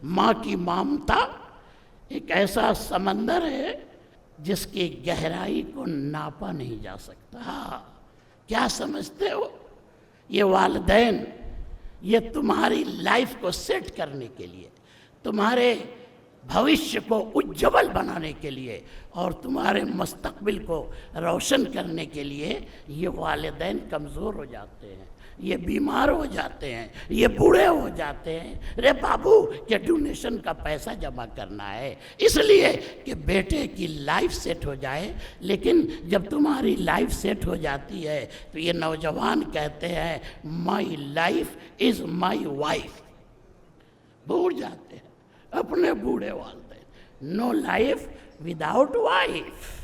ماں کی ممتا ایک ایسا سمندر ہے جس کی گہرائی کو ناپا نہیں جا سکتا۔ کیا سمجھتے ہو؟ یہ والدین یہ تمہاری لائف کو سیٹ کرنے کے لیے، تمہارے بھوشیہ کو اجول بنانے کے لیے اور تمہارے مستقبل کو روشن کرنے کے لیے یہ والدین کمزور ہو جاتے ہیں، یہ بیمار ہو جاتے ہیں، یہ بوڑھے ہو جاتے ہیں۔ رے بابو کہ ڈونیشن کا پیسہ جمع کرنا ہے اس لیے کہ بیٹے کی لائف سیٹ ہو جائے۔ لیکن جب تمہاری لائف سیٹ ہو جاتی ہے تو یہ نوجوان کہتے ہیں my life is my wife, بھول جاتے ہیں اپنے بوڑھے والدین۔ نو لائف وداؤٹ وائف۔